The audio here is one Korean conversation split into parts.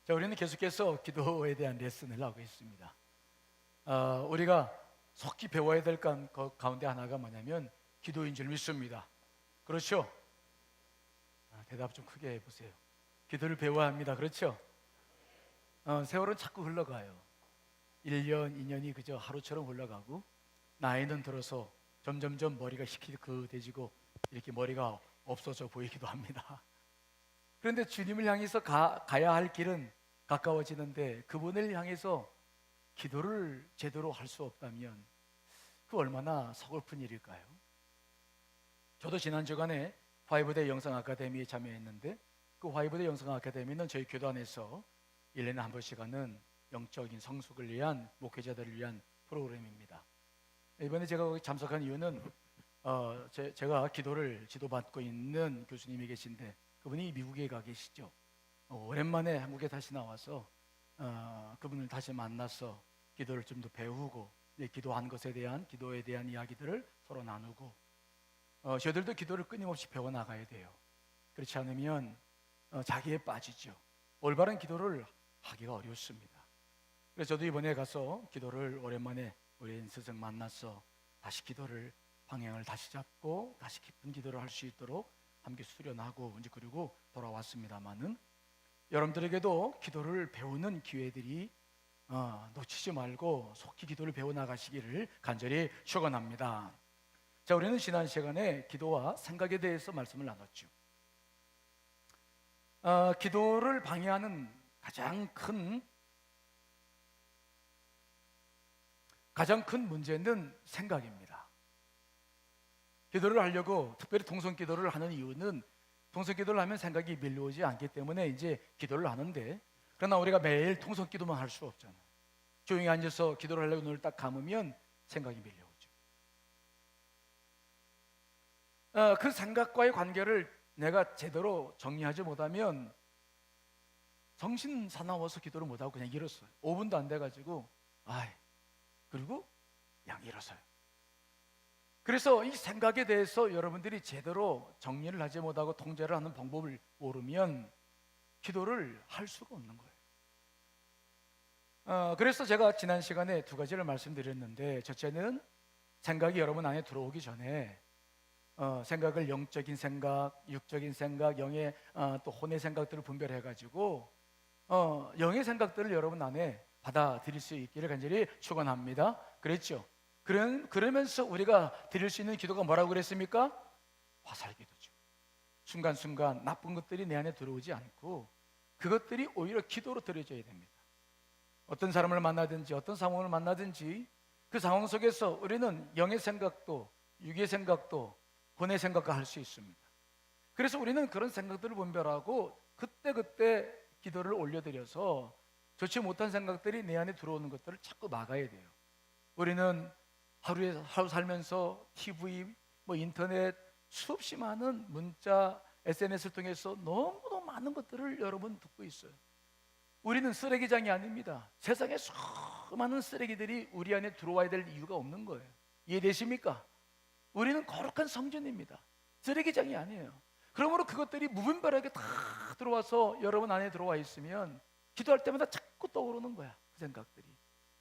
자, 우리는 계속해서 기도에 대한 레슨을 하고 있습니다. 우리가 속히 배워야 될 가운데 하나가 뭐냐면 기도인 줄 믿습니다. 그렇죠? 대답 좀 크게 해보세요. 기도를 배워야 합니다. 그렇죠? 세월은 자꾸 흘러가요. 1년, 2년이 그저 하루처럼 흘러가고 나이는 들어서 점점점 머리가 희끗해지고 이렇게 머리가 없어져 보이기도 합니다. 그런데 주님을 향해서 가야 할 길은 가까워지는데 그분을 향해서 기도를 제대로 할 수 없다면 그 얼마나 서글픈 일일까요? 저도 지난 주간에 화이브대 영상 아카데미에 참여했는데 그 화이브대 영상 아카데미는 저희 교단에서 1년에 한 번씩 하는 영적인 성숙을 위한 목회자들을 위한 프로그램입니다. 이번에 제가 거기 참석한 이유는 제가 기도를 지도받고 있는 교수님이 계신데 그분이 미국에 가 계시죠. 오랜만에 한국에 다시 나와서 그분을 다시 만나서 기도를 좀 더 배우고 기도한 것에 대한 기도에 대한 이야기들을 서로 나누고 저희들도 기도를 끊임없이 배워나가야 돼요. 그렇지 않으면 자기에 빠지죠. 올바른 기도를 하기가 어렵습니다. 그래서 저도 이번에 가서 기도를 오랜만에 우리 스승 만나서 다시 기도를 방향을 다시 잡고 다시 깊은 기도를 할 수 있도록 함께 수련하고 이제 그리고 돌아왔습니다만은 여러분들에게도 기도를 배우는 기회들이 놓치지 말고 속히 기도를 배워 나가시기를 간절히 축원합니다. 자, 우리는 지난 시간에 기도와 생각에 대해서 말씀을 나눴죠. 기도를 방해하는 가장 큰 문제는 생각입니다. 기도를 하려고 특별히 통성기도를 하는 이유는 통성기도를 하면 생각이 밀려오지 않기 때문에 이제 기도를 하는데, 그러나 우리가 매일 통성기도만 할 수 없잖아요. 조용히 앉아서 기도를 하려고 눈을 딱 감으면 생각이 밀려오죠. 그 생각과의 관계를 내가 제대로 정리하지 못하면 정신 사나워서 기도를 못하고 그냥 일었어요. 5분도 안 돼가지고 그리고 그냥 일어서요. 그래서 이 생각에 대해서 여러분들이 제대로 정리를 하지 못하고 통제를 하는 방법을 모르면 기도를 할 수가 없는 거예요. 그래서 제가 지난 시간에 두 가지를 말씀드렸는데, 첫째는 생각이 여러분 안에 들어오기 전에 생각을 영적인 생각, 육적인 생각, 영의 또 혼의 생각들을 분별해가지고 영의 생각들을 여러분 안에 받아들일 수 있기를 간절히 축원합니다. 그랬죠? 그러면서 우리가 드릴 수 있는 기도가 뭐라고 그랬습니까? 화살기도죠. 순간순간 나쁜 것들이 내 안에 들어오지 않고 그것들이 오히려 기도로 들어져야 됩니다. 어떤 사람을 만나든지 어떤 상황을 만나든지 그 상황 속에서 우리는 영의 생각도 육의 생각도 혼의 생각도 할 수 있습니다. 그래서 우리는 그런 생각들을 분별하고 그때그때 기도를 올려드려서 좋지 못한 생각들이 내 안에 들어오는 것들을 자꾸 막아야 돼요. 우리는 하루 살면서 TV, 인터넷 수없이 많은 문자, SNS를 통해서 너무도 많은 것들을 여러분 듣고 있어요. 우리는 쓰레기장이 아닙니다. 세상에 수많은 쓰레기들이 우리 안에 들어와야 될 이유가 없는 거예요. 이해되십니까? 우리는 거룩한 성전입니다. 쓰레기장이 아니에요. 그러므로 그것들이 무분별하게 다 들어와서 여러분 안에 들어와 있으면 기도할 때마다 자꾸 떠오르는 거야. 그 생각들이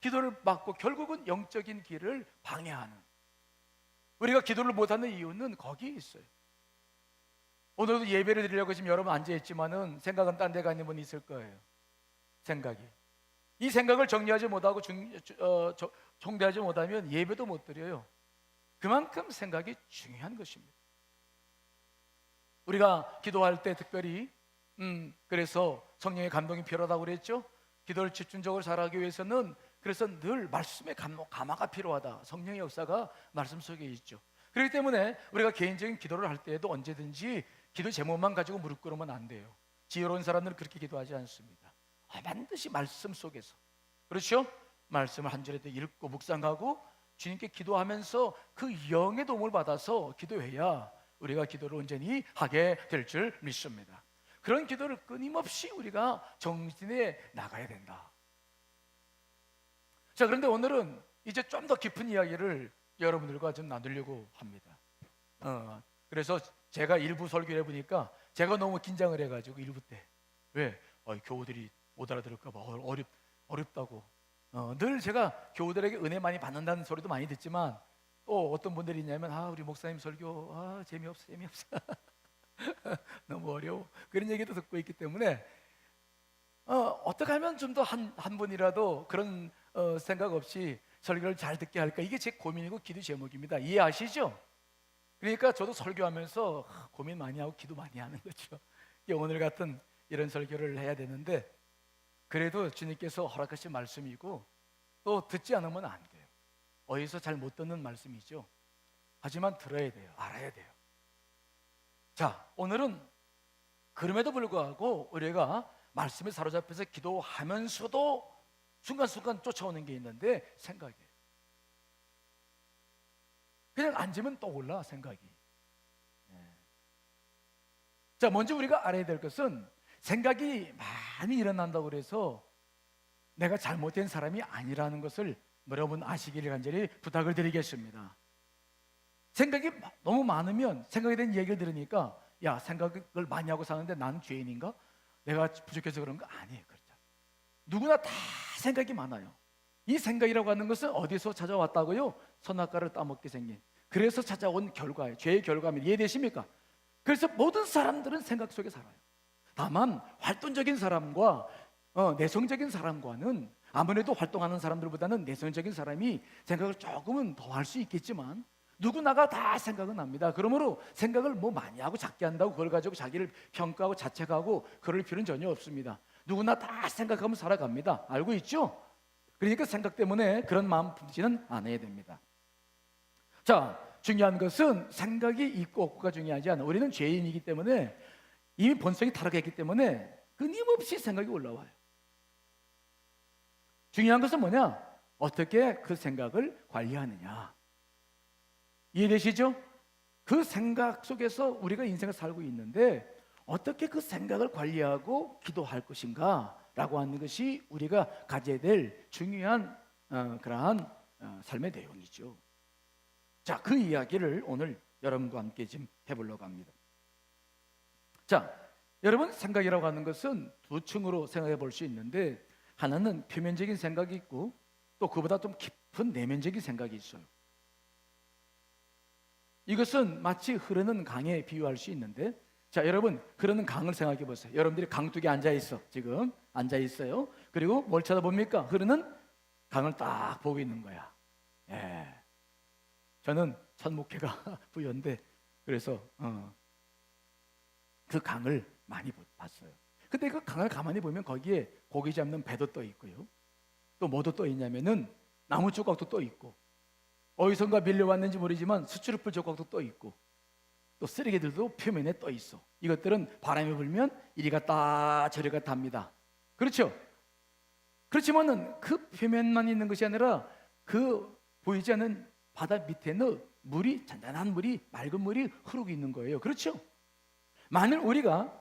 기도를 막고 결국은 영적인 길을 방해하는, 우리가 기도를 못하는 이유는 거기에 있어요. 오늘도 예배를 드리려고 지금 여러분 앉아있지만은 생각은 딴 데 가 있는 분이 있을 거예요. 이 생각을 정리하지 못하고 정리하지 못하면 예배도 못 드려요. 그만큼 생각이 중요한 것입니다. 우리가 기도할 때 특별히 그래서 성령의 감동이 필요하다고 그랬죠. 기도를 집중적으로 잘하기 위해서는 그래서 늘 말씀의 감화가 필요하다. 성령의 역사가 말씀 속에 있죠. 그렇기 때문에 우리가 개인적인 기도를 할 때에도 언제든지 기도 제목만 가지고 무릎 꿇으면 안 돼요. 지혜로운 사람들은 그렇게 기도하지 않습니다. 반드시 말씀 속에서, 그렇죠? 말씀을 한 절에도 읽고 묵상하고 주님께 기도하면서 그 영의 도움을 받아서 기도해야 우리가 기도를 온전히 하게 될 줄 믿습니다. 그런 기도를 끊임없이 우리가 정진해 나가야 된다. 자, 그런데 오늘은 이제 좀 더 깊은 이야기를 여러분들과 좀 나누려고 합니다. 그래서 제가 일부 설교를 해보니까 제가 너무 긴장을 해가지고 일부 때 왜? 교우들이 못 알아들을까 봐 어렵다고. 늘 제가 교우들에게 은혜 많이 받는다는 소리도 많이 듣지만 또 어떤 분들이 있냐면 우리 목사님 설교 재미없어 너무 어려워 그런 얘기도 듣고 있기 때문에 어떻게 하면 좀 더 한 분이라도 그런 생각 없이 설교를 잘 듣게 할까, 이게 제 고민이고 기도 제목입니다. 이해하시죠? 그러니까 저도 설교하면서 고민 많이 하고 기도 많이 하는 거죠. 오늘 같은 이런 설교를 해야 되는데 그래도 주님께서 허락하신 말씀이고 또 듣지 않으면 안 돼요. 어디서 잘 못 듣는 말씀이죠. 하지만 들어야 돼요. 알아야 돼요. 자, 오늘은 그럼에도 불구하고 우리가 말씀에 사로잡혀서 기도하면서도 순간순간 쫓아오는 게 있는데 생각이에요. 그냥 앉으면 떠올라 생각이. 자, 먼저 우리가 알아야 될 것은 생각이 많이 일어난다고 그래서 내가 잘못된 사람이 아니라는 것을 여러분 아시기를 간절히 부탁을 드리겠습니다. 생각이 너무 많으면 생각에 대한 얘기를 들으니까 야, 생각을 많이 하고 사는데 나는 죄인인가? 내가 부족해서 그런 거 아니에요. 그렇죠. 누구나 다 생각이 많아요. 이 생각이라고 하는 것은 어디서 찾아왔다고요? 선악과를 따먹게 생긴, 그래서 찾아온 결과예요. 죄의 결과입니다. 이해되십니까? 그래서 모든 사람들은 생각 속에 살아요. 다만 활동적인 사람과 내성적인 사람과는 아무래도 활동하는 사람들보다는 내성적인 사람이 생각을 조금은 더 할 수 있겠지만 누구나가 다 생각은 합니다. 그러므로 생각을 많이 하고 작게 한다고 그걸 가지고 자기를 평가하고 자책하고 그럴 필요는 전혀 없습니다. 누구나 다 생각하면 살아갑니다. 알고 있죠? 그러니까 생각 때문에 그런 마음 품지는 않아야 됩니다. 자, 중요한 것은 생각이 있고 없고가 중요하지 않아. 우리는 죄인이기 때문에 이미 본성이 타락했기 때문에 끊임없이 생각이 올라와요. 중요한 것은 뭐냐? 어떻게 그 생각을 관리하느냐. 이해되시죠? 그 생각 속에서 우리가 인생을 살고 있는데 어떻게 그 생각을 관리하고 기도할 것인가 라고 하는 것이 우리가 가져야 될 중요한 그러한 삶의 내용이죠. 자, 그 이야기를 오늘 여러분과 함께 지금 해보려고 합니다. 자, 여러분, 생각이라고 하는 것은 두 층으로 생각해 볼 수 있는데 하나는 표면적인 생각이 있고 또 그보다 좀 깊은 내면적인 생각이 있어요. 이것은 마치 흐르는 강에 비유할 수 있는데, 자, 여러분, 흐르는 강을 생각해 보세요. 여러분들이 강둑에 앉아 있어. 지금 앉아 있어요. 그리고 뭘 쳐다봅니까? 흐르는 강을 딱 보고 있는 거야. 예. 저는 천목회가 부여인데 그래서 그 강을 많이 봤어요. 근데 그 강을 가만히 보면 거기에 고기 잡는 배도 떠 있고요. 또 뭐도 떠 있냐면은 나무 조각도 떠 있고, 어디선가 밀려왔는지 모르지만 수출풀 조각도 떠 있고, 또 쓰레기들도 표면에 떠 있어. 이것들은 바람이 불면 이리 갔다 저리 갔다 합니다. 그렇죠? 그렇지만은 그 표면만 있는 것이 아니라 그 보이지 않는 바다 밑에는 물이, 잔잔한 물이, 맑은 물이 흐르고 있는 거예요. 그렇죠? 만일 우리가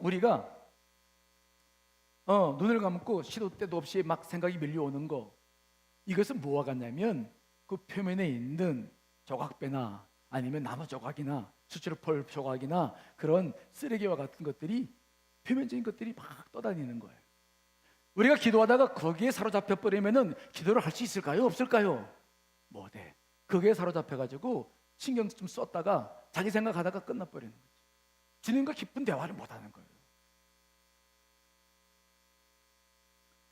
눈을 감고 시도 때도 없이 막 생각이 밀려오는 거, 이것은 뭐와 같냐면 그 표면에 있는 조각배나 아니면 나무 조각이나 수출풀 조각이나 그런 쓰레기와 같은 것들이, 표면적인 것들이 막 떠다니는 거예요. 우리가 기도하다가 거기에 사로잡혀 버리면은 기도를 할 수 있을까요? 없을까요? 못해. 거기에 사로잡혀가지고 신경 좀 썼다가 자기 생각하다가 끝나버리는 거죠. 주님과 깊은 대화를 못하는 거예요.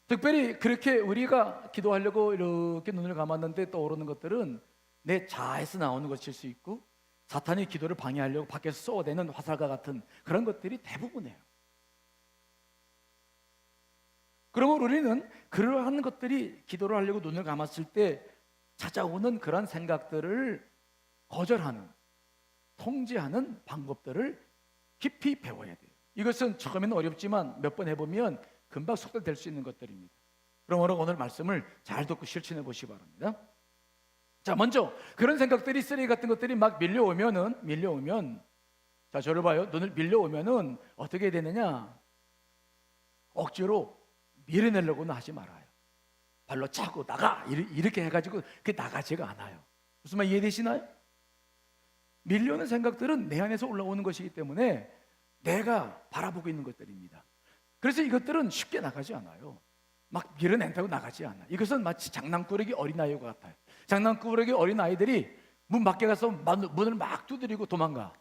특별히 그렇게 우리가 기도하려고 이렇게 눈을 감았는데 떠오르는 것들은 내 자아에서 나오는 것일 수 있고, 사탄이 기도를 방해하려고 밖에서 쏘아대는 화살과 같은 그런 것들이 대부분이에요. 그러면 우리는 그러한 것들이 기도를 하려고 눈을 감았을 때 찾아오는 그런 생각들을 거절하는, 통제하는 방법들을 깊이 배워야 돼요. 이것은 처음에는 어렵지만 몇 번 해보면 금방 속도될 수 있는 것들입니다. 그러므로 오늘 말씀을 잘 듣고 실천해 보시기 바랍니다. 자, 먼저 그런 생각들이, 쓰레기 같은 것들이 막 밀려오면 자, 저를 봐요. 눈을 밀려오면은 어떻게 되느냐? 억지로 밀어내려고는 하지 말아요. 발로 차고 나가 이렇게 해가지고 그게 나가지가 않아요. 무슨 말 이해되시나요? 밀려오는 생각들은 내 안에서 올라오는 것이기 때문에 내가 바라보고 있는 것들입니다. 그래서 이것들은 쉽게 나가지 않아요. 막 밀어낸다고 나가지 않아. 이것은 마치 장난꾸러기 어린아이와 같아요. 장난꾸러기 어린아이들이 문 밖에 가서 문을 막 두드리고 도망가.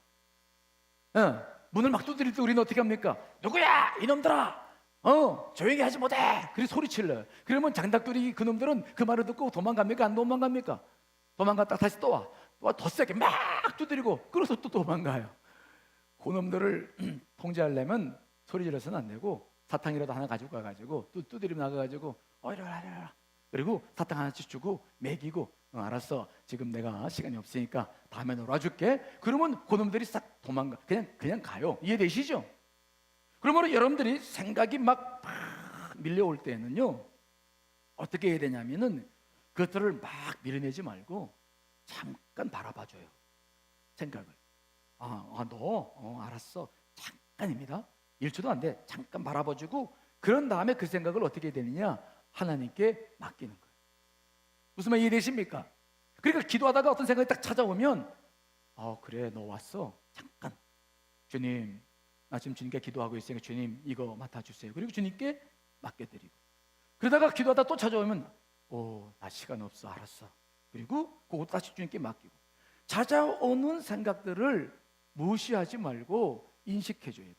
문을 막 두드릴 때 우리는 어떻게 합니까? 누구야 이놈들아, 조용히 하지 못해. 그리고 소리칠러요. 그러면 장난꾸러기 그놈들은 그 말을 듣고 도망갑니까? 안 도망갑니까? 도망갔다 다시 또 와. 더 세게 막 두드리고 끌어서 또 도망가요. 그놈들을 통제하려면 소리 질러서는 안 되고 사탕이라도 하나 가지고 가가지고 또 두드리면 나가가지고 이리와. 그리고 사탕 하나씩 주고 먹이고, 알았어, 지금 내가 시간이 없으니까 다음에 놀아줄게. 그러면 그놈들이 싹 도망가. 그냥 가요. 이해되시죠? 그러므로 여러분들이 생각이 막 밀려올 때는요, 어떻게 해야 되냐면은 그것들을 막 밀어내지 말고 잠깐 바라봐줘요. 생각을. 너 알았어, 잠깐입니다. 1초도 안 돼. 잠깐 바라봐주고, 그런 다음에 그 생각을 어떻게 해야 되느냐, 하나님께 맡기는 거예요. 무슨 말 이해되십니까? 그러니까 기도하다가 어떤 생각이 딱 찾아오면, 그래, 너 왔어, 잠깐, 주님, 나 지금 주님께 기도하고 있으니까 주님 이거 맡아주세요. 그리고 주님께 맡겨드리고, 그러다가 기도하다 또 찾아오면, 나 시간 없어, 알았어. 그리고 그거 다시 주님께 맡기고. 찾아오는 생각들을 무시하지 말고 인식해줘야 돼요.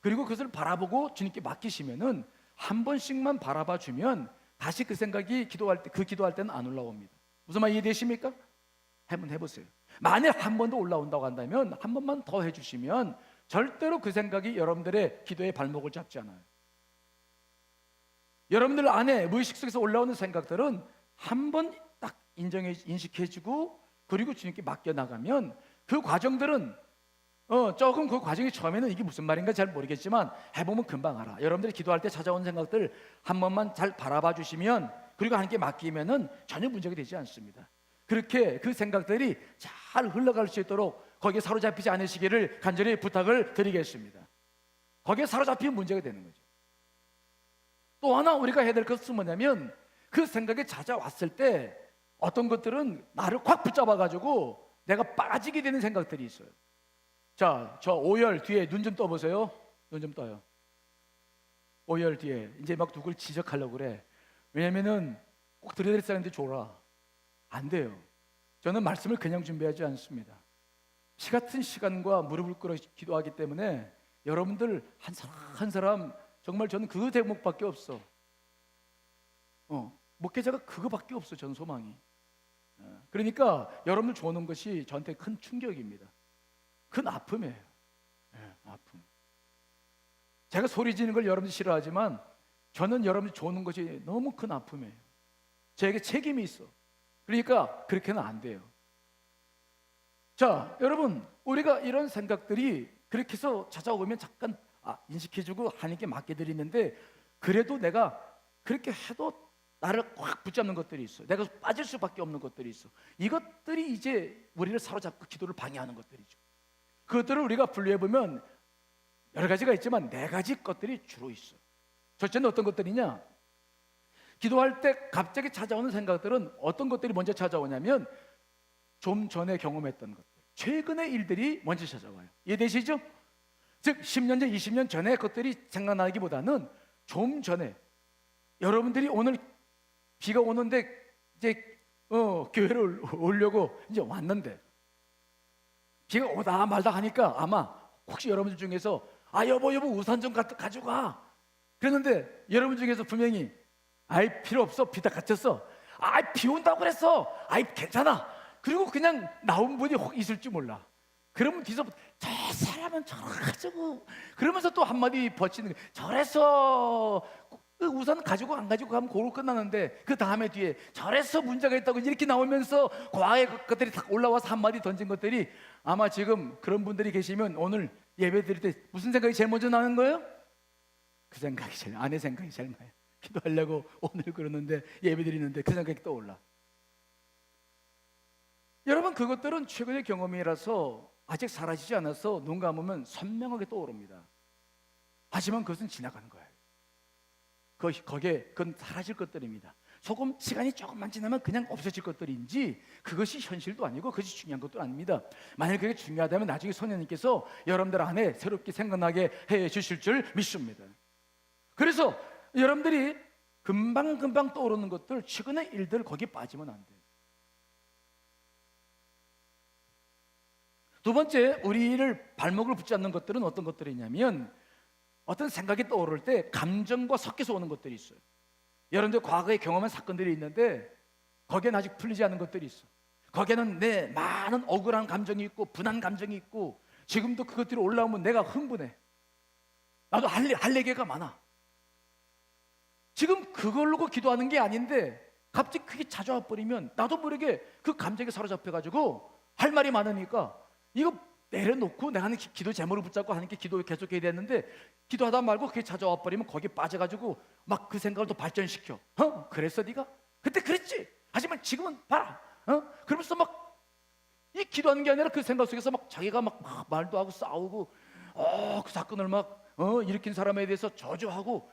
그리고 그것을 바라보고 주님께 맡기시면은, 한 번씩만 바라봐 주면 다시 그 생각이 기도할 때는 안 올라옵니다. 무슨 말 이해되십니까? 한번 해보세요. 만약 한 번 더 올라온다고 한다면 한 번만 더 해주시면 절대로 그 생각이 여러분들의 기도의 발목을 잡지 않아요. 여러분들 안에 무의식 속에서 올라오는 생각들은 한 번 딱 인식해주고, 그리고 주님께 맡겨나가면 그 과정들은 조금 그 과정이 처음에는 이게 무슨 말인가 잘 모르겠지만 해보면 금방 알아. 여러분들이 기도할 때 찾아오는 생각들 한 번만 잘 바라봐 주시면, 그리고 하나님께 맡기면은 전혀 문제가 되지 않습니다. 그렇게 그 생각들이 잘 흘러갈 수 있도록 거기에 사로잡히지 않으시기를 간절히 부탁을 드리겠습니다. 거기에 사로잡히면 문제가 되는 거죠. 또 하나 우리가 해야 될 것은 뭐냐면, 그 생각이 찾아왔을 때 어떤 것들은 나를 확 붙잡아가지고 내가 빠지게 되는 생각들이 있어요. 자, 저 오열 뒤에 눈 좀 떠보세요. 눈 좀 떠요. 오열 뒤에 이제 막 누굴 지적하려고 그래. 왜냐면은 꼭 들어야 될 사람인데 줘라. 안 돼요. 저는 말씀을 그냥 준비하지 않습니다. 피 같은 시간과 무릎을 꿇어 기도하기 때문에 여러분들 한 사람 한 사람, 정말 저는 그 대목밖에 없어. 목회자가 그거밖에 없어, 전 소망이. 그러니까 여러분들 조는 것이 저한테 큰 충격입니다. 큰 아픔이에요. 아픔. 제가 소리 지르는 걸 여러분들이 싫어하지만 저는 여러분들이 조는 것이 너무 큰 아픔이에요. 저에게 책임이 있어. 그러니까 그렇게는 안 돼요. 자, 여러분, 우리가 이런 생각들이 그렇게 해서 찾아오면 잠깐 인식해주고 하나님께 맡겨드리는데, 그래도 내가 그렇게 해도 나를 확 붙잡는 것들이 있어. 내가 빠질 수밖에 없는 것들이 있어. 이것들이 이제 우리를 사로잡고 기도를 방해하는 것들이죠. 그것들을 우리가 분류해보면 여러 가지가 있지만 4가지 것들이 주로 있어. 첫째는 어떤 것들이냐, 기도할 때 갑자기 찾아오는 생각들은 어떤 것들이 먼저 찾아오냐면, 좀 전에 경험했던 것들, 최근의 일들이 먼저 찾아와요. 이해되시죠? 즉 10년 전, 20년 전의 것들이 생각나기보다는 좀 전에, 여러분들이 오늘 비가 오는데 이제 교회를 오려고 이제 왔는데 비가 오다 말다 하니까 아마 혹시 여러분들 중에서 여보 우산 좀 가져가 그랬는데, 여러분 중에서 분명히 필요 없어, 비 다 갇혔어, 비 온다고 그랬어, 괜찮아, 그리고 그냥 나온 분이 혹 있을지 몰라. 그러면 뒤에서부터 저 사람은 저래가지고, 그러면서 또 한마디 버치는 거예요. 저래서 그 우산 가지고 안 가지고 가면 고로 끝나는데, 그 다음에 뒤에 저래서 문제가 있다고 이렇게 나오면서 과거의 것들이 딱 올라와서 한마디 던진 것들이, 아마 지금 그런 분들이 계시면 오늘 예배 드릴 때 무슨 생각이 제일 먼저 나는 거예요? 그 생각이 제일, 아내 생각이 제일 나요. 기도하려고 오늘 그러는데, 예배 드리는데 그 생각이 떠올라. 여러분, 그것들은 최근의 경험이라서 아직 사라지지 않아서 눈 감으면 선명하게 떠오릅니다. 하지만 그것은 지나가는 거예요. 그건 사라질 것들입니다. 조금 시간이 조금만 지나면 그냥 없어질 것들인지, 그것이 현실도 아니고 그것이 중요한 것도 아닙니다. 만약 그게 중요하다면 나중에 성령님께서 여러분들 안에 새롭게 생각나게 해 주실 줄 믿습니다. 그래서 여러분들이 금방금방 떠오르는 것들, 최근의 일들 거기에 빠지면 안 돼요. 두 번째, 우리를 발목을 붙잡는 것들은 어떤 것들이냐면 어떤 생각이 떠오를 때 감정과 섞여서 오는 것들이 있어요. 여러분들 과거에 경험한 사건들이 있는데 거기에는 아직 풀리지 않은 것들이 있어. 거기에는 내 많은 억울한 감정이 있고 분한 감정이 있고 지금도 그것들이 올라오면 내가 흥분해. 나도 할 얘기가 많아. 지금 그걸로 기도하는 게 아닌데 갑자기 그게 찾아와 버리면 나도 모르게 그 감정에 사로잡혀가지고 할 말이 많으니까 이거 내려놓고 내가 하는 기도 제목을 붙잡고 하는 게 기도 계속해야 되는데 기도하다 말고 그게 찾아와 버리면 거기에 빠져가지고 막 그 생각을 또 발전시켜. 그랬어 네가? 그때 그랬지. 하지만 지금은 봐라. 그러면서 막 이 기도하는 게 아니라 그 생각 속에서 막 자기가 막 말도 하고 싸우고 그 사건을 막 일으킨 사람에 대해서 저주하고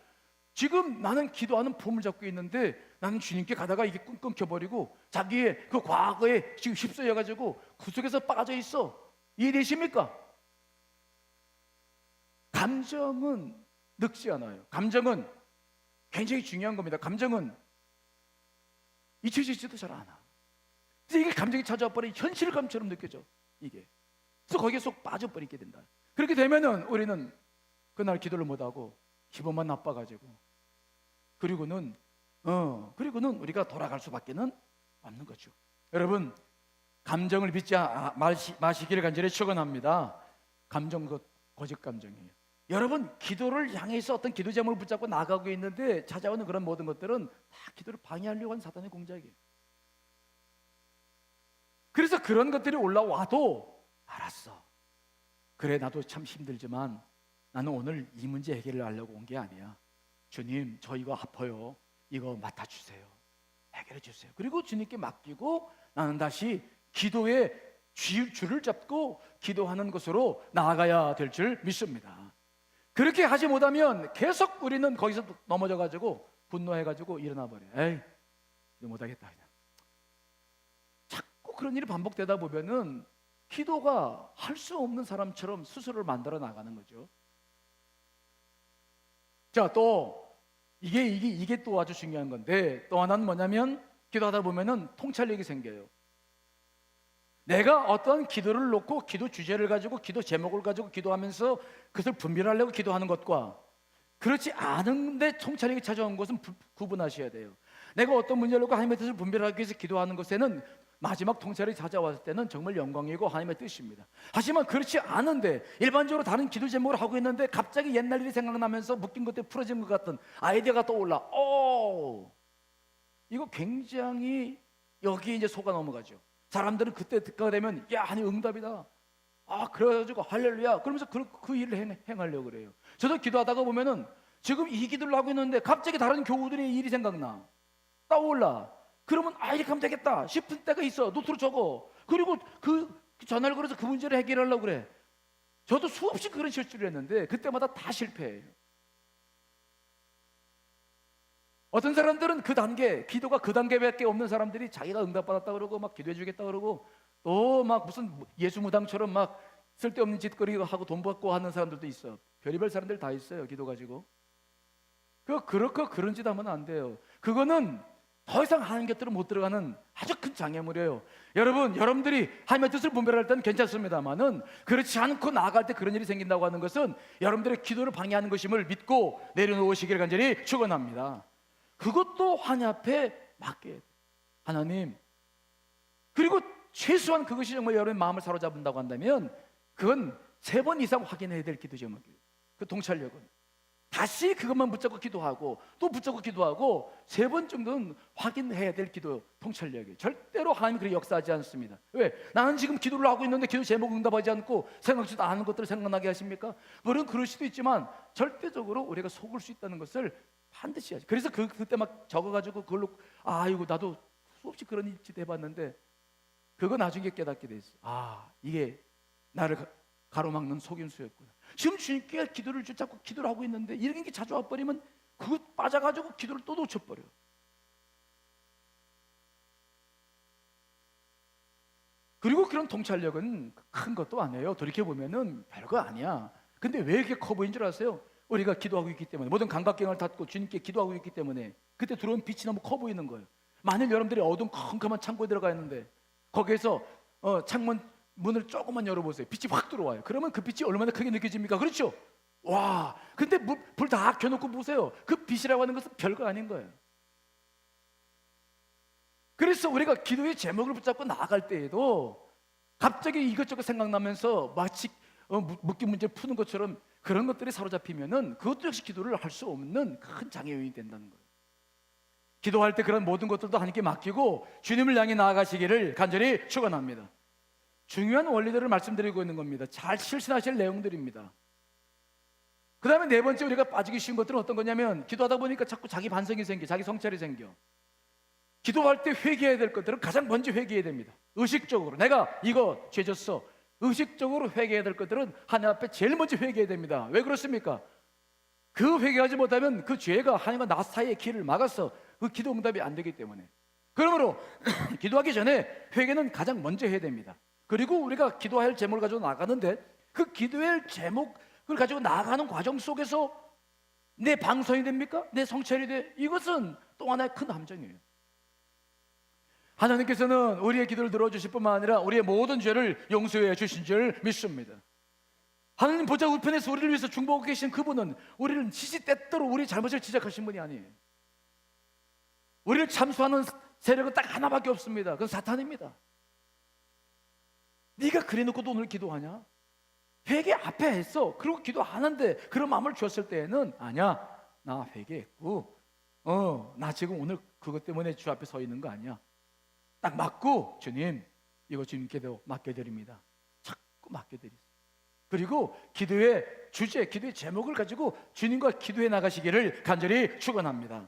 지금 나는 기도하는 폼을 잡고 있는데 나는 주님께 가다가 이게 끊겨버리고 자기의 그 과거에 지금 휩쓸려가지고 그 속에서 빠져 있어. 이해되십니까? 감정은 늙지 않아요. 감정은 굉장히 중요한 겁니다. 감정은 잊혀지지도 잘 않아. 그래서 이게 감정이 찾아와 버린 현실감처럼 느껴져. 이게. 그래서 거기에 쏙 빠져버리게 된다. 그렇게 되면은 우리는 그날 기도를 못하고 기분만 나빠가지고 그리고는 우리가 돌아갈 수밖에는 없는 거죠. 여러분, 감정을 믿지 마시기를 간절히 축원합니다. 감정 거짓 감정이에요. 여러분, 기도를 향해서 어떤 기도 제목을 붙잡고 나가고 있는데 찾아오는 그런 모든 것들은 다 기도를 방해하려고 하는 사탄의 공작이에요. 그래서 그런 것들이 올라와도 알았어. 그래, 나도 참 힘들지만 나는 오늘 이 문제 해결을 하려고 온 게 아니야. 주님, 저 이거 아파요. 이거 맡아주세요. 해결해 주세요. 그리고 주님께 맡기고 나는 다시 기도의 줄을 잡고 기도하는 것으로 나아가야 될 줄 믿습니다. 그렇게 하지 못하면 계속 우리는 거기서 넘어져가지고 분노해가지고 일어나 버려요. 에이, 못하겠다 그냥. 자꾸 그런 일이 반복되다 보면은 기도가 할 수 없는 사람처럼 스스로를 만들어 나가는 거죠. 자, 또 이게 또 아주 중요한 건데 또 하나는 뭐냐면 기도하다 보면은 통찰력이 생겨요. 내가 어떤 기도를 놓고 기도 주제를 가지고 기도 제목을 가지고 기도하면서 그것을 분별하려고 기도하는 것과 그렇지 않은데 통찰력이 찾아온 것은 구분하셔야 돼요. 내가 어떤 문제를 놓고 하나님의 뜻을 분별하기 위해서 기도하는 것에는 마지막 통찰이 찾아왔을 때는 정말 영광이고 하나님의 뜻입니다. 하지만 그렇지 않은데 일반적으로 다른 기도 제목을 하고 있는데 갑자기 옛날 일이 생각나면서 묶인 것들이 풀어진 것 같은 아이디어가 떠올라. 이거 굉장히 여기에 이제 속아 넘어가죠. 사람들은 그때 듣게 되면 야, 하나님 응답이다. 그래가지고 할렐루야. 그러면서 그 일을 행하려고 그래요. 저도 기도하다가 보면은 지금 이 기도를 하고 있는데 갑자기 다른 교우들의 일이 생각나. 떠올라. 그러면 이렇게 하면 되겠다 싶은 때가 있어. 노트로 적어. 그리고 그 전화를 걸어서 그 문제를 해결하려고 그래. 저도 수없이 그런 실수를 했는데 그때마다 다 실패해요. 어떤 사람들은 기도가 그 단계밖에 없는 사람들이 자기가 응답받았다 그러고 막 기도해 주겠다 그러고 또 막 무슨 예수 무당처럼 막 쓸데없는 짓거리 하고 돈 받고 하는 사람들도 있어. 별의별 사람들 다 있어요. 기도 가지고. 그렇고 그런 짓 하면 안 돼요. 그거는 더 이상 하나님 곁으로 못 들어가는 아주 큰 장애물이에요. 여러분들이 하나님의 뜻을 분별할 때는 괜찮습니다만은 그렇지 않고 나아갈 때 그런 일이 생긴다고 하는 것은 여러분들의 기도를 방해하는 것임을 믿고 내려놓으시기를 간절히 축원합니다. 그것도 하나님 앞에 맡겨야 돼요. 하나님. 그리고 최소한 그것이 정말 여러분의 마음을 사로잡는다고 한다면 그건 3번 이상 확인해야 될 기도 제목이에요. 그 통찰력은 다시 그것만 붙잡고 기도하고 또 붙잡고 기도하고 3번 정도는 확인해야 될 기도 통찰력이에요. 절대로 하나님이 그렇게 역사하지 않습니다. 왜? 나는 지금 기도를 하고 있는데 기도 제목 응답하지 않고 생각지도 않은 것들을 생각나게 하십니까? 물론 그럴 수도 있지만 절대적으로 우리가 속을 수 있다는 것을 반드시 하죠. 그래서 그때 막 적어가지고 그걸로 이거 나도 수없이 그런 짓 해봤는데 그거 나중에 깨닫게 돼 있어. 이게 나를 가로막는 속임수였구나. 지금 주님께 기도를 붙잡고 기도를 하고 있는데 이런 게 자주 와버리면 그거 빠져가지고 기도를 또 놓쳐버려. 그리고 그런 통찰력은 큰 것도 아니에요. 돌이켜보면은 별거 아니야. 근데 왜 이렇게 커 보인 줄 아세요? 우리가 기도하고 있기 때문에, 모든 감각경을 닫고 주님께 기도하고 있기 때문에 그때 들어온 빛이 너무 커 보이는 거예요. 만일 여러분들이 어두운 컴컴한 창고에 들어가 있는데 거기에서 창문 문을 조금만 열어보세요. 빛이 확 들어와요. 그러면 그 빛이 얼마나 크게 느껴집니까? 그렇죠? 와, 근데 불 다 켜놓고 보세요. 그 빛이라고 하는 것은 별거 아닌 거예요. 그래서 우리가 기도의 제목을 붙잡고 나아갈 때에도 갑자기 이것저것 생각나면서 마치 묻기 문제 푸는 것처럼 그런 것들이 사로잡히면은 그것도 역시 기도를 할 수 없는 큰 장애 요인이 된다는 거예요. 기도할 때 그런 모든 것들도 하나님께 맡기고 주님을 향해 나아가시기를 간절히 축원합니다. 중요한 원리들을 말씀드리고 있는 겁니다. 잘 실천하실 내용들입니다. 그 다음에 네 번째 우리가 빠지기 쉬운 것들은 어떤 거냐면, 기도하다 보니까 자꾸 자기 반성이 생겨, 자기 성찰이 생겨. 기도할 때 회개해야 될 것들은 가장 먼저 회개해야 됩니다. 의식적으로 내가 이거 죄졌어, 의식적으로 회개해야 될 것들은 하나님 앞에 제일 먼저 회개해야 됩니다. 왜 그렇습니까? 그 회개하지 못하면 그 죄가 하나님과 나 사이의 길을 막아서 그 기도 응답이 안 되기 때문에, 그러므로 기도하기 전에 회개는 가장 먼저 해야 됩니다. 그리고 우리가 기도할 제목을 가지고 나가는데 그 기도할 제목을 가지고 나가는 과정 속에서 내 방선이 됩니까? 내 성찰이 돼? 이것은 또 하나의 큰 함정이에요. 하나님께서는 우리의 기도를 들어주실 뿐만 아니라 우리의 모든 죄를 용서해 주신 줄 믿습니다. 하나님 보좌 우편에서 우리를 위해서 중보하고 계신 그분은 우리를 시시때때로 우리 잘못을 지적하신 분이 아니에요. 우리를 참수하는 세력은 딱 하나밖에 없습니다. 그건 사탄입니다. 네가 그래놓고도 오늘 기도하냐? 회개 앞에 했어. 그리고 기도하는데 그런 마음을 주었을 때에는, 아니야, 나 회개했고 나 지금 오늘 그것 때문에 주 앞에 서 있는 거 아니야. 딱 맞고, 주님 이거 주님께도 맡겨드립니다. 자꾸 맡겨드리세요. 그리고 기도의 주제, 기도의 제목을 가지고 주님과 기도해 나가시기를 간절히 축원합니다.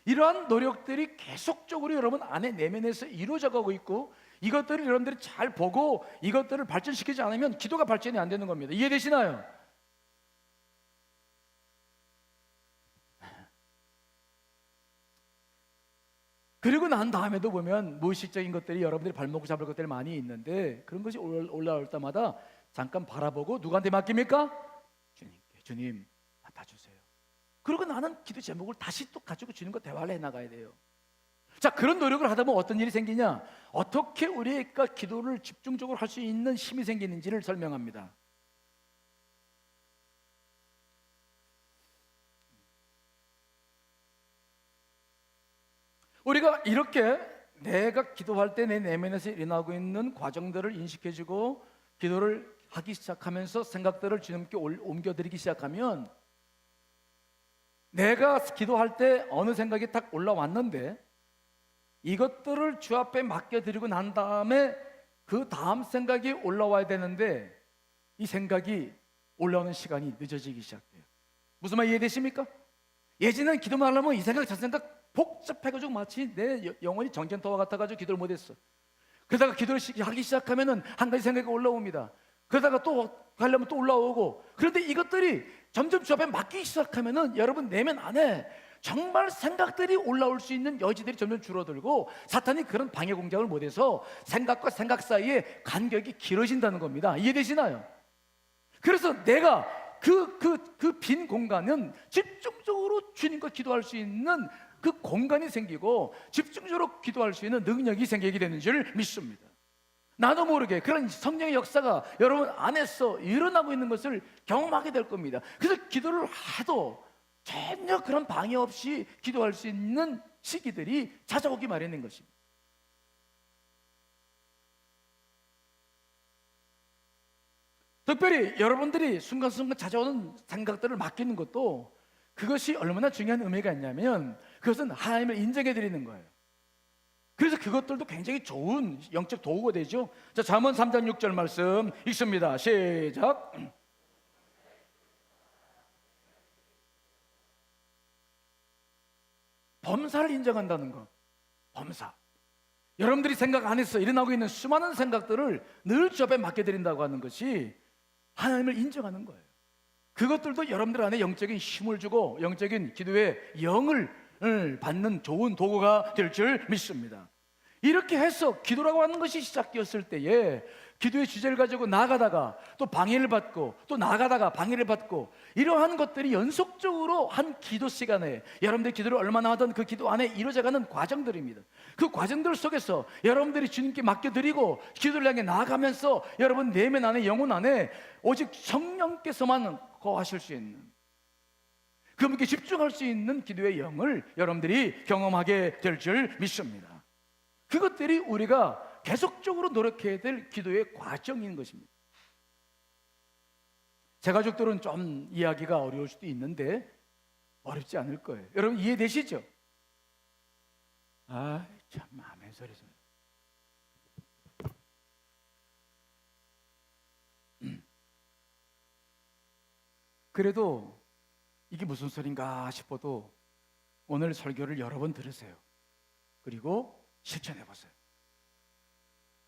이러한 노력들이 계속적으로 여러분 안에 내면에서 이루어져 가고 있고, 이것들을 여러분들이 잘 보고 이것들을 발전시키지 않으면 기도가 발전이 안 되는 겁니다. 이해되시나요? 그리고 난 다음에도 보면 무의식적인 것들이 여러분들이 발목을 잡을 것들이 많이 있는데, 그런 것이 올라올 때마다 잠깐 바라보고 누구한테 맡깁니까? 주님께. 주님 맡아주세요. 그리고 나는 기도 제목을 다시 또 가지고 주님과 대화를 해나가야 돼요. 자, 그런 노력을 하다 보면 어떤 일이 생기냐? 어떻게 우리가 기도를 집중적으로 할 수 있는 힘이 생기는지를 설명합니다. 우리가 이렇게 내가 기도할 때 내 내면에서 일어나고 있는 과정들을 인식해주고 기도를 하기 시작하면서 생각들을 주님께 옮겨드리기 시작하면, 내가 기도할 때 어느 생각이 딱 올라왔는데 이것들을 주 앞에 맡겨드리고 난 다음에 그 다음 생각이 올라와야 되는데 이 생각이 올라오는 시간이 늦어지기 시작돼요. 무슨 말 이해되십니까? 예전에는 기도만 하려면 이 생각 저 생각 복잡해가지고 마치 내 영혼이 전쟁터와 같아가지고 기도를 못했어. 그러다가 기도를 하기 시작하면은 한 가지 생각이 올라옵니다. 그러다가 또 하려면 또 올라오고, 그런데 이것들이 점점 주 앞에 맡기기 시작하면은 여러분 내면 안에 정말 생각들이 올라올 수 있는 여지들이 점점 줄어들고, 사탄이 그런 방해 공작을 못해서 생각과 생각 사이에 간격이 길어진다는 겁니다. 이해되시나요? 그래서 내가 그 빈 공간은 집중적으로 주님과 기도할 수 있는 그 공간이 생기고 집중적으로 기도할 수 있는 능력이 생기게 되는 줄 믿습니다. 나도 모르게 그런 성령의 역사가 여러분 안에서 일어나고 있는 것을 경험하게 될 겁니다. 그래서 기도를 해도 전혀 그런 방해 없이 기도할 수 있는 시기들이 찾아오기 마련인 것입니다. 특별히 여러분들이 순간순간 찾아오는 생각들을 맡기는 것도, 그것이 얼마나 중요한 의미가 있냐면 그것은 하나님을 인정해 드리는 거예요. 그래서 그것들도 굉장히 좋은 영적 도구가 되죠. 자, 잠언 3장 6절 말씀 읽습니다. 시작. 범사를 인정한다는 것. 범사. 여러분들이 생각 안에서 일어나고 있는 수많은 생각들을 늘 주 앞에 맡겨드린다고 하는 것이 하나님을 인정하는 거예요. 그것들도 여러분들 안에 영적인 힘을 주고 영적인 기도의 영을 받는 좋은 도구가 될 줄 믿습니다. 이렇게 해서 기도라고 하는 것이 시작되었을 때에 기도의 주제를 가지고 나아가다가 또 방해를 받고 또 나아가다가 방해를 받고, 이러한 것들이 연속적으로 한 기도 시간에 여러분들이 기도를 얼마나 하던 그 기도 안에 이루어져가는 과정들입니다. 그 과정들 속에서 여러분들이 주님께 맡겨드리고 기도를 향해 나아가면서 여러분 내면 안에, 영혼 안에 오직 성령께서만 거하실 수 있는, 그분께 집중할 수 있는 기도의 영을 여러분들이 경험하게 될 줄 믿습니다. 그것들이 우리가 계속적으로 노력해야 될 기도의 과정인 것입니다. 제 가족들은 좀 이야기가 어려울 수도 있는데 어렵지 않을 거예요. 여러분 이해되시죠? 아, 참 아멘 소리 좀. 그래도 이게 무슨 소린가 싶어도 오늘 설교를 여러 번 들으세요. 그리고 실천해 보세요.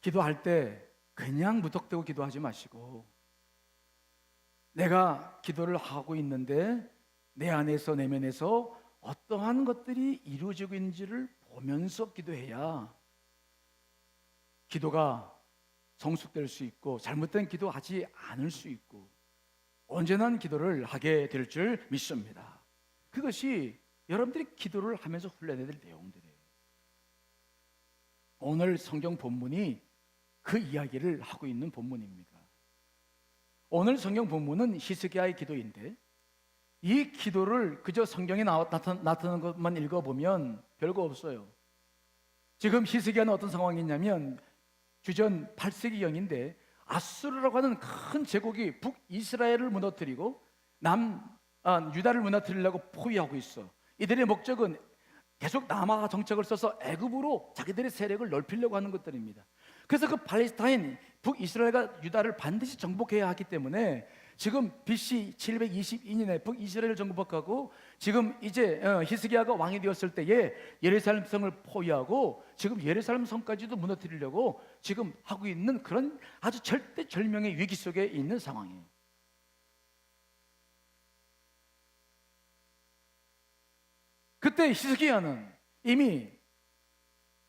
기도할 때 그냥 무턱대고 기도하지 마시고, 내가 기도를 하고 있는데 내 안에서, 내면에서 어떠한 것들이 이루어지고 있는지를 보면서 기도해야 기도가 성숙될 수 있고 잘못된 기도하지 않을 수 있고 온전한 기도를 하게 될 줄 믿습니다. 그것이 여러분들이 기도를 하면서 훈련해야 될 내용들이에요. 오늘 성경 본문이 그 이야기를 하고 있는 본문입니다. 오늘 성경 본문은 히스기야의 기도인데, 이 기도를 그저 성경에 나타나는 것만 읽어보면 별거 없어요. 지금 히스기야는 어떤 상황이냐면 주전 8세기경인데 아수르라고 하는 큰 제국이 북이스라엘을 무너뜨리고 유다를 무너뜨리려고 포위하고 있어. 이들의 목적은 계속 남아 정책을 써서 애굽으로 자기들의 세력을 넓히려고 하는 것들입니다. 그래서 그 팔레스타인, 북이스라엘과 유다를 반드시 정복해야 하기 때문에 지금 BC 722년에 북이스라엘을 정복하고, 지금 이제 히스기야가 왕이 되었을 때에 예루살렘 성을 포위하고 지금 예루살렘 성까지도 무너뜨리려고 지금 하고 있는 그런 아주 절대절명의 위기 속에 있는 상황이에요. 그때 히스기야는 이미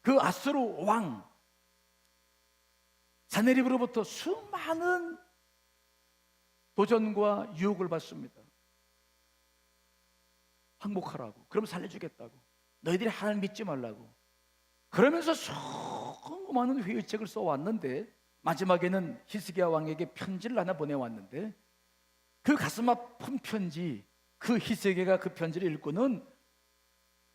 그 아수르 왕 사네립으로부터 수많은 도전과 유혹을 받습니다. 항복하라고, 그럼 살려주겠다고, 너희들이 하나님 믿지 말라고, 그러면서 수많은 회유책을 써왔는데 마지막에는 히스기야 왕에게 편지를 하나 보내왔는데, 그 가슴 아픈 편지, 그 히스기야가 그 편지를 읽고는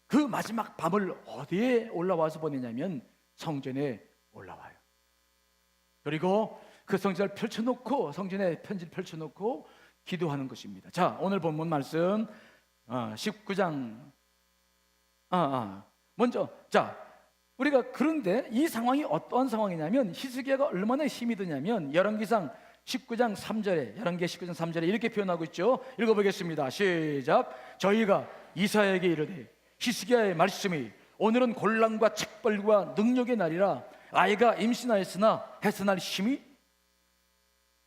그 마지막 밤을 어디에 올라와서 보내냐면 성전에 올라와요. 그리고 그 성전을 펼쳐놓고, 성전에 편지를 펼쳐놓고 기도하는 것입니다. 자, 오늘 본문 말씀 19장 먼저, 자, 우리가 그런데 이 상황이 어떠한 상황이냐면 히스기야가 얼마나 힘이 드냐면 열왕기상 19장 3절에, 열왕기 19장 3절에 이렇게 표현하고 있죠. 읽어보겠습니다. 시작. 저희가 이사야에게 이르되 히스기야의 말씀이 오늘은 곤란과 책벌과 능력의 날이라 아이가 임신하였으나 해산할 힘이,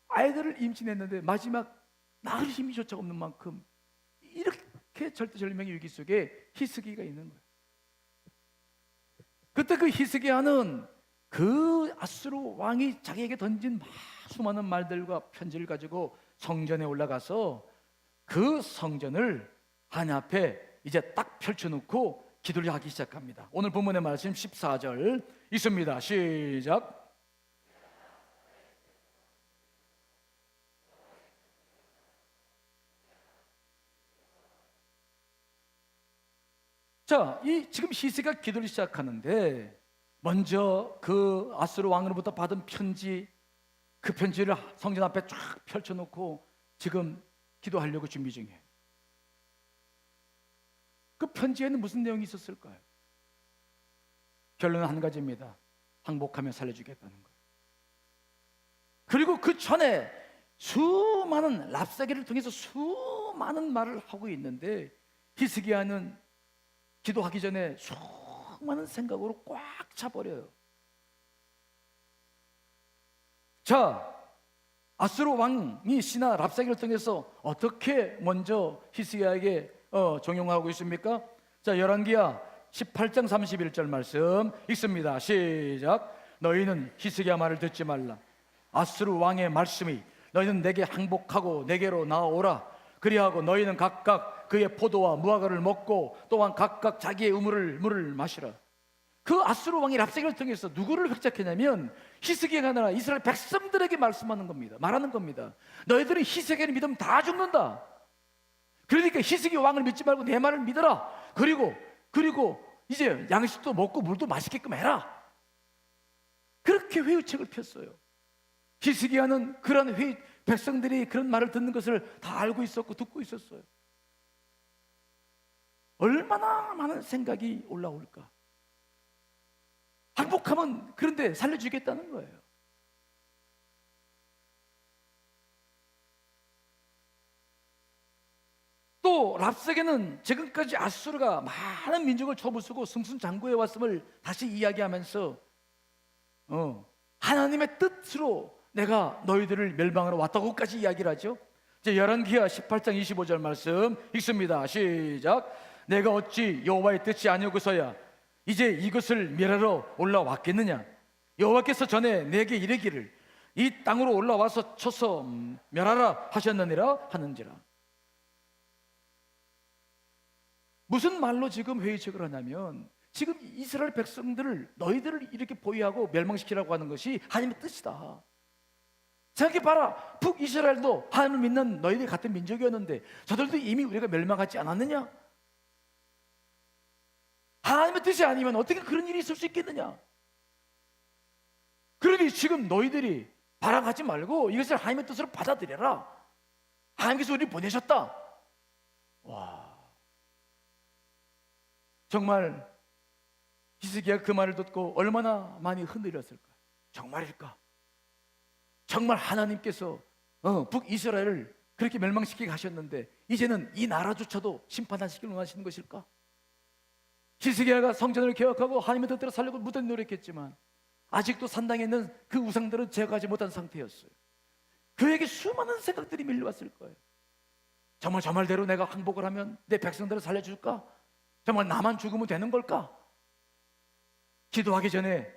아이들을 임신했는데 마지막 낳을 힘이조차 없는 만큼 이렇게 절대절명의 위기 속에 히스기야가 있는 거예요. 그때 그 히스기야는 그 아수르 왕이 자기에게 던진 수많은 말들과 편지를 가지고 성전에 올라가서 그 성전을 하나님 앞에 이제 딱 펼쳐놓고 기도를 하기 시작합니다. 오늘 본문의 말씀 14절 있습니다. 시작. 자, 이 지금 히스기야가 기도를 시작하는데 먼저 그 아수르 왕으로부터 받은 편지, 그 편지를 성전 앞에 쫙 펼쳐놓고 지금 기도하려고 준비 중이에요. 그 편지에는 무슨 내용이 있었을까요? 결론은 한 가지입니다. 항복하면 살려주겠다는 거예요. 그리고 그 전에 수많은 랍사기를 통해서 수많은 말을 하고 있는데 히스기야는 기도하기 전에 수많은 생각으로 꽉 차버려요. 자, 아수르 왕이 시나 랍사기를 통해서 어떻게 먼저 히스기야에게 종용하고 있습니까? 자, 열왕기야 18장 31절 말씀 읽습니다. 시작. 너희는 히스기야 말을 듣지 말라. 아수르 왕의 말씀이 너희는 내게 항복하고 내게로 나아오라. 그리하고 너희는 각각 그의 포도와 무화과를 먹고 또한 각각 자기의 물을 마시라. 그 아수르 왕이 랍사게를 통해서 누구를 획책했냐면 히스기야가 아니라 이스라엘 백성들에게 말씀하는 겁니다. 말하는 겁니다. 너희들이 히스기야를 믿으면 다 죽는다. 그러니까 히스기야 왕을 믿지 말고 내 말을 믿어라. 그리고 이제 양식도 먹고 물도 마시게끔 해라. 그렇게 회유책을 폈어요. 히스기야는 그런 백성들이 그런 말을 듣는 것을 다 알고 있었고 듣고 있었어요. 얼마나 많은 생각이 올라올까. 항복하면 그런데 살려주겠다는 거예요. 또 랍사게는 지금까지 아수르가 많은 민족을 쳐부수고 승승장구해 왔음을 다시 이야기하면서 하나님의 뜻으로 내가 너희들을 멸망하러 왔다고까지 이야기를 하죠. 이제 열왕기하 18장 25절 말씀 읽습니다. 시작. 내가 어찌 여호와의 뜻이 아니고서야 이제 이것을 멸하러 올라왔겠느냐. 여호와께서 전에 내게 이르기를 이 땅으로 올라와서 쳐서 멸하라 하셨느니라 하는지라. 무슨 말로 지금 회의책을 하냐면 지금 이스라엘 백성들을 너희들을 이렇게 포위하고 멸망시키라고 하는 것이 하나님의 뜻이다. 생각해봐라. 북이스라엘도 하나님을 믿는 너희들 같은 민족이었는데 저들도 이미 우리가 멸망하지 않았느냐? 하나님의 뜻이 아니면 어떻게 그런 일이 있을 수 있겠느냐? 그러니 지금 너희들이 발악하지 말고 이것을 하나님의 뜻으로 받아들여라. 하나님께서 우리를 보내셨다. 와, 정말 히스기야가 그 말을 듣고 얼마나 많이 흔들렸을까? 정말일까? 정말 하나님께서 북이스라엘을 그렇게 멸망시키게 하셨는데 이제는 이 나라조차도 심판하시기를 원하시는 것일까? 히스기야가 성전을 개혁하고 하나님의 뜻대로 살려고 무단 노력했지만 아직도 산당에 있는 그 우상들은 제거하지 못한 상태였어요. 그에게 수많은 생각들이 밀려왔을 거예요. 정말 저 말대로 내가 항복을 하면 내 백성들을 살려줄까? 정말 나만 죽으면 되는 걸까? 기도하기 전에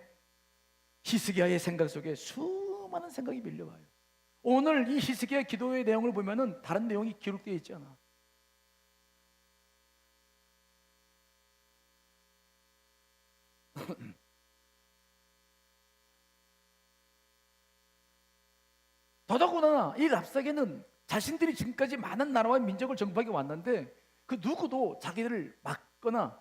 히스기야의 생각 속에 수많은 생각이 밀려와요. 오늘 이 히스기야 기도의 내용을 보면은 다른 내용이 기록되어 있지 않아. 더더구나 이 랍사게는 자신들이 지금까지 많은 나라와 민족을 정복하게 왔는데 그 누구도 자기들을 막거나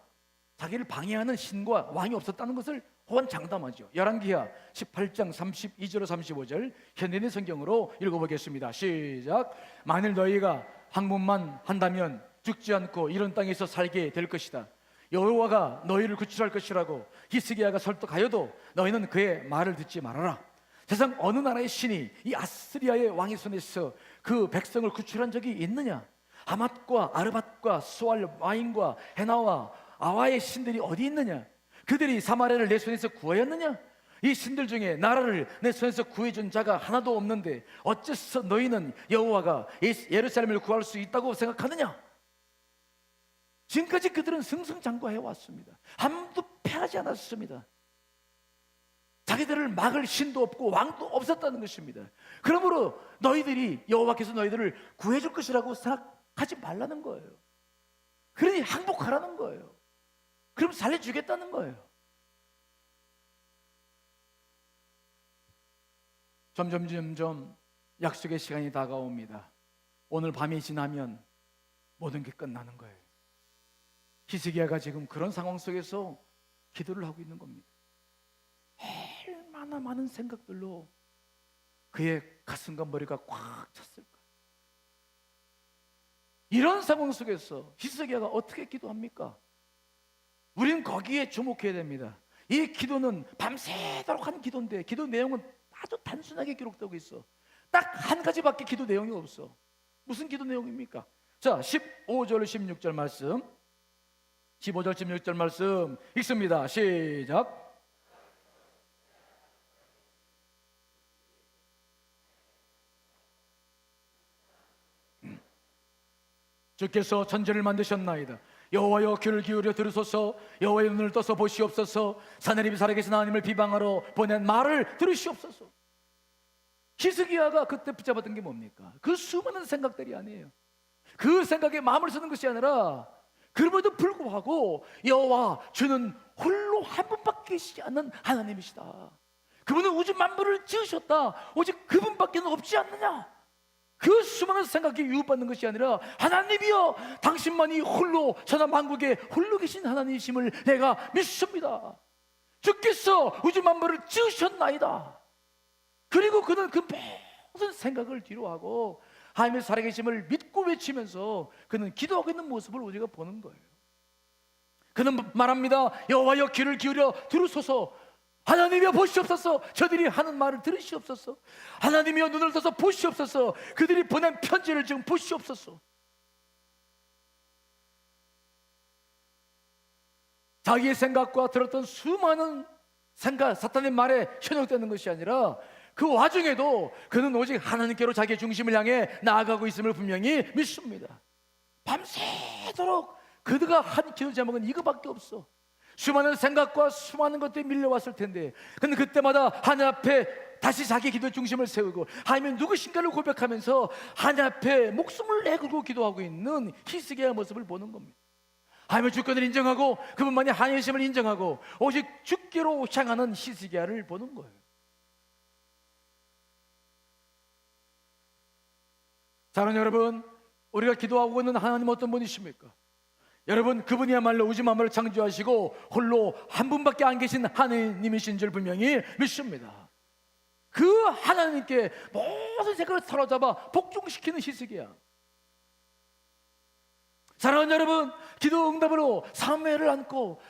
자기를 방해하는 신과 왕이 없었다는 것을 호언장담하죠. 열왕기하 18장 32절 35절 현대인 성경으로 읽어보겠습니다. 시작. 만일 너희가 항복만 한다면 죽지 않고 이런 땅에서 살게 될 것이다. 여호와가 너희를 구출할 것이라고 히스기야가 설득하여도 너희는 그의 말을 듣지 말아라. 세상 어느 나라의 신이 이 아스리아의 왕의 손에서 그 백성을 구출한 적이 있느냐? 하맛과 아르밧과 스왈 와인과 헤나와 아와의 신들이 어디 있느냐? 그들이 사마리아를 내 손에서 구하였느냐? 이 신들 중에 나라를 내 손에서 구해준 자가 하나도 없는데 어째서 너희는 여호와가 예루살렘을 구할 수 있다고 생각하느냐? 지금까지 그들은 승승장구해 왔습니다. 한 번도 패하지 않았습니다. 자기들을 막을 신도 없고 왕도 없었다는 것입니다. 그러므로 너희들이 여호와께서 너희들을 구해줄 것이라고 생각하지 말라는 거예요. 그러니 항복하라는 거예요. 그럼 살려주겠다는 거예요. 점점 약속의 시간이 다가옵니다. 오늘 밤이 지나면 모든 게 끝나는 거예요. 히스기야가 지금 그런 상황 속에서 기도를 하고 있는 겁니다. 얼마나 많은 생각들로 그의 가슴과 머리가 꽉 찼을까? 이런 상황 속에서 히스기야가 어떻게 기도합니까? 우리는 거기에 주목해야 됩니다. 이 기도는 밤새도록 하는 기도인데 기도 내용은 아주 단순하게 기록되고 있어. 딱 한 가지밖에 기도 내용이 없어. 무슨 기도 내용입니까? 자, 15절 16절 말씀 15절 16절 말씀 읽습니다. 시작. 주께서 천지를 만드셨나이다. 여호와여 귀를 기울여 들으소서. 여호와의 눈을 떠서 보시옵소서. 사내립이 살아계신 하나님을 비방하러 보낸 말을 들으시옵소서. 히스기야가 그때 붙잡았던 게 뭡니까? 그 수많은 생각들이 아니에요. 그 생각에 마음을 쓰는 것이 아니라 그럼에도 불구하고 여호와 주는 홀로 한 분밖에 계시지 않는 하나님이시다. 그분은 우주 만물을 지으셨다. 오직 그분밖에 없지 않느냐. 그 수많은 생각에 유혹받는 것이 아니라 하나님이여 당신만이 홀로 천하 만국에 홀로 계신 하나님이심을 내가 믿습니다. 주께서 우주 만물을 지으셨나이다. 그리고 그는 그 모든 생각을 뒤로하고 하나님의 살아계심을 믿고 외치면서 그는 기도하고 있는 모습을 우리가 보는 거예요. 그는 말합니다. 여호와여 귀를 기울여 들으소서. 하나님이여 보시옵소서. 저들이 하는 말을 들으시옵소서. 하나님이여 눈을 떠서 보시옵소서. 그들이 보낸 편지를 지금 보시옵소서. 자기의 생각과 들었던 수많은 생각, 사탄의 말에 현혹되는 것이 아니라 그 와중에도 그는 오직 하나님께로 자기의 중심을 향해 나아가고 있음을 분명히 믿습니다. 밤새도록 그가 한 기도 제목은 이거밖에 없어. 수많은 생각과 수많은 것들이 밀려왔을 텐데 근데 그때마다 하나님 앞에 다시 자기 기도 중심을 세우고 하나님은 누구신가를 고백하면서 하나님 앞에 목숨을 내걸고 기도하고 있는 히스기야의 모습을 보는 겁니다. 하나님의 주권을 인정하고 그분만이 하나님이심을 인정하고 오직 주께로 향하는 히스기야를 보는 거예요. 사랑하는 여러분, 우리가 기도하고 있는 하나님 어떤 분이십니까? 여러분, 그분이야말로 우주 만물을 창조하시고 홀로 한 분밖에 안 계신 하나님이신 줄 분명히 믿습니다. 그 하나님께 모든 생각을 사로잡아 복종시키는 히스기야. 사랑하는 여러분, 기도 응답으로 사무엘을 안고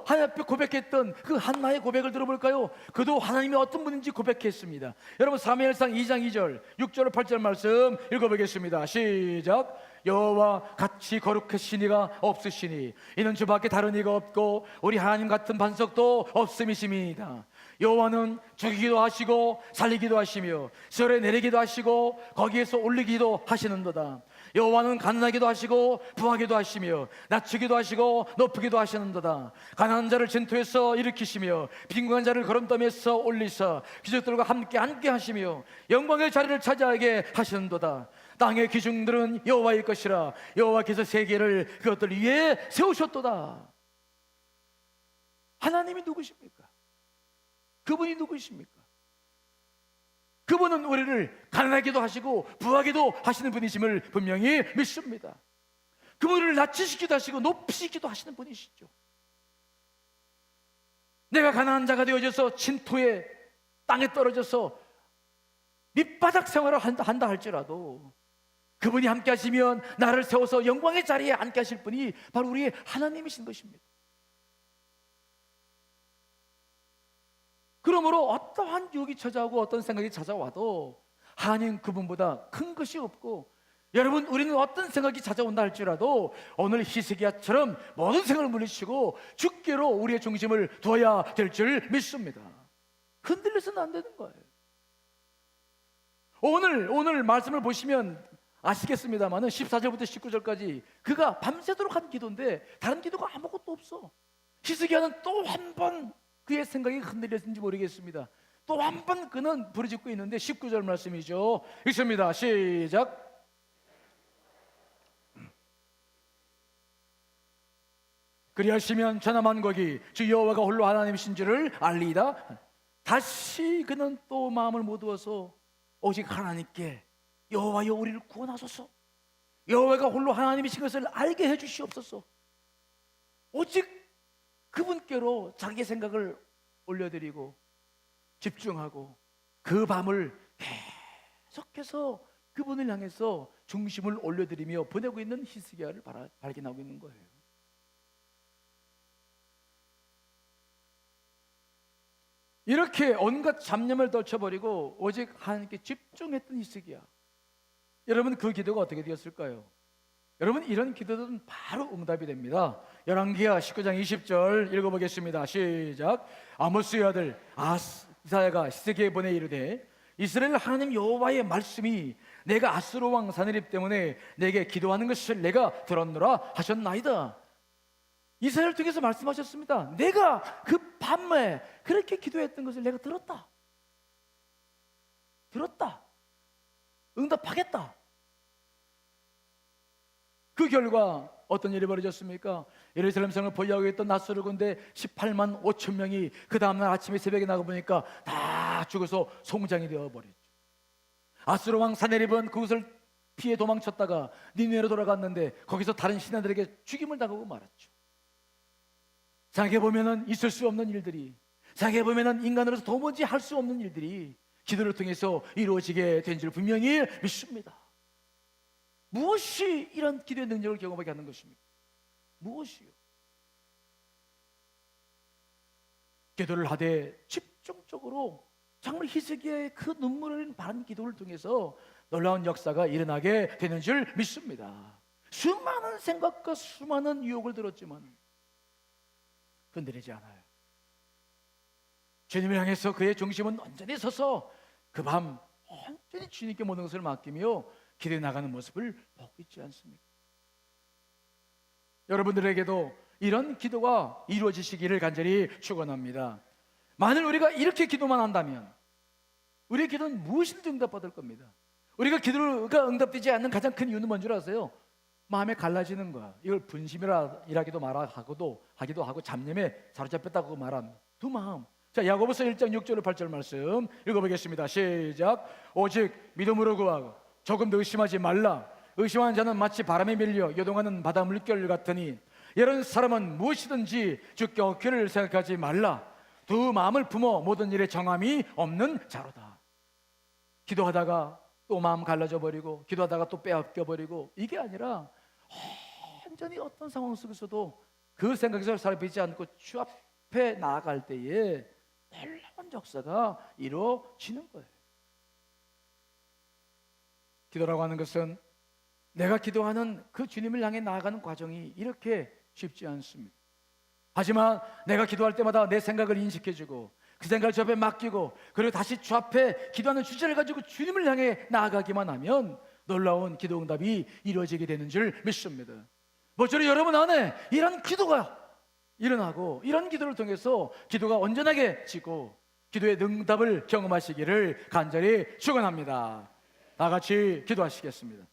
하나님 앞에 고백했던 그 한나의 고백을 들어볼까요? 그도 하나님이 어떤 분인지 고백했습니다. 여러분, 사무엘상 2장 2절 6절 8절 말씀 읽어보겠습니다. 시작. 여호와 같이 거룩하시니가 없으시니 이는 주밖에 다른 이가 없고 우리 하나님 같은 반석도 없음이심이니이다. 여호와는 죽이기도 하시고 살리기도 하시며 세월에 내리기도 하시고 거기에서 올리기도 하시는도다. 여호와는 가난하기도 하시고 부하기도 하시며 낮추기도 하시고 높이기도 하시는도다. 가난한 자를 진토에서 일으키시며 빈곤한 자를 거름더미에서 올리사 귀족들과 함께 하시며 영광의 자리를 차지하게 하시는도다. 땅의 기중들은 여호와의 것이라 여호와께서 세계를 그것들 위에 세우셨도다. 하나님이 누구십니까? 그분이 누구십니까? 그분은 우리를 가난하기도 하시고 부하기도 하시는 분이심을 분명히 믿습니다. 그분을 낮추시기도 하시고 높이시기도 하시는 분이시죠. 내가 가난한 자가 되어져서 진토에 땅에 떨어져서 밑바닥 생활을 한다 할지라도 그분이 함께 하시면 나를 세워서 영광의 자리에 앉게 하실 분이 바로 우리의 하나님이신 것입니다. 그러므로 어떠한 유혹이 찾아오고 어떤 생각이 찾아와도 하나님 그분보다 큰 것이 없고, 여러분, 우리는 어떤 생각이 찾아온다 할지라도 오늘 히스기야처럼 모든 생각을 물리치고 주께로 우리의 중심을 두어야 될 줄 믿습니다. 흔들려서는 안 되는 거예요. 오늘 말씀을 보시면 아시겠습니다만 14절부터 19절까지 그가 밤새도록 한 기도인데 다른 기도가 아무것도 없어. 히스기야는 또 한 번 그의 생각이 흔들렸는지 모르겠습니다. 또 한 번 그는 부르짖고 있는데 19절 말씀이죠. 읽습니다. 시작. 그리하시면 천하만국이 주 여호와가 홀로 하나님이신 줄을 알리이다. 다시 그는 또 마음을 모두어서 오직 하나님께 여호와여 우리를 구원하소서, 여호와가 홀로 하나님이신 것을 알게 해주시옵소서. 오직 그분께로 자기 생각을 올려드리고 집중하고 그 밤을 계속해서 그분을 향해서 중심을 올려드리며 보내고 있는 히스기야를 발견하고 있는 거예요. 이렇게 온갖 잡념을 떨쳐버리고 오직 하나님께 집중했던 히스기야. 여러분, 그 기도가 어떻게 되었을까요? 여러분, 이런 기도들은 바로 응답이 됩니다. 열왕기하 19장 20절 읽어보겠습니다. 시작. 아모스의 아들 이사야가 히스기야에 보내 이르되 이스라엘 하나님 여호와의 말씀이 내가 아수르 왕 사느립 때문에 내게 기도하는 것을 내가 들었노라 하셨나이다. 이사야를 통해서 말씀하셨습니다. 내가 그 밤에 그렇게 기도했던 것을 내가 들었다. 들었다. 응답하겠다. 그 결과 어떤 일이 벌어졌습니까? 예루살렘 성을 보유하고 있던 낫수르 군대 18만 5천 명이 그 다음날 아침에 새벽에 나가보니까 다 죽어서 송장이 되어버렸죠. 아수르 왕 사네립은 그곳을 피해 도망쳤다가 니느웨로 돌아갔는데 거기서 다른 신하들에게 죽임을 당하고 말았죠. 생각해보면 있을 수 없는 일들이, 생각해보면 인간으로서 도무지 할 수 없는 일들이 기도를 통해서 이루어지게 된 줄 분명히 믿습니다. 무엇이 이런 기도의 능력을 경험하게 하는 것입니까? 무엇이요? 기도를 하되 집중적으로 정말 희석의 그 눈물을 바른 기도를 통해서 놀라운 역사가 일어나게 되는 줄 믿습니다. 수많은 생각과 수많은 유혹을 들었지만 흔들리지 않아요. 주님을 향해서 그의 중심은 온전히 서서 그 밤 온전히 주님께 모든 것을 맡기며 기도해 나가는 모습을 보고 있지 않습니까? 여러분들에게도 이런 기도가 이루어지시기를 간절히 축원합니다. 만일 우리가 이렇게 기도만 한다면 우리의 기도는 무엇이든지 응답받을 겁니다. 우리가 기도가 응답되지 않는 가장 큰 이유는 뭔지 아세요? 마음에 갈라지는 거야. 이걸 분심이라기도 하기도 하고 잡념에 사로잡혔다고 말한 두 마음. 자, 야고보서 1장 6절 8절 말씀 읽어보겠습니다. 시작. 오직 믿음으로 구하고 조금 더 의심하지 말라. 의심하는 자는 마치 바람에 밀려 요동하는 바다 물결 같으니 이런 사람은 무엇이든지 주께 얻기를 생각하지 말라. 두 마음을 품어 모든 일에 정함이 없는 자로다. 기도하다가 또 마음 갈라져 버리고 기도하다가 또 빼앗겨 버리고 이게 아니라 완전히 어떤 상황 속에서도 그 생각에서 사로잡히지 않고 주 앞에 나아갈 때에 놀라운 역사가 이루어지는 거예요. 기도라고 하는 것은 내가 기도하는 그 주님을 향해 나아가는 과정이 이렇게 쉽지 않습니다. 하지만 내가 기도할 때마다 내 생각을 인식해주고 그 생각을 주 앞에 맡기고 그리고 다시 주 앞에 기도하는 주제를 가지고 주님을 향해 나아가기만 하면 놀라운 기도 응답이 이루어지게 되는 줄 믿습니다. 모쪼록 여러분 안에 이런 기도가 일어나고 이런 기도를 통해서 기도가 온전하게 지고 기도의 응답을 경험하시기를 간절히 축원합니다. 다 같이 기도하시겠습니다.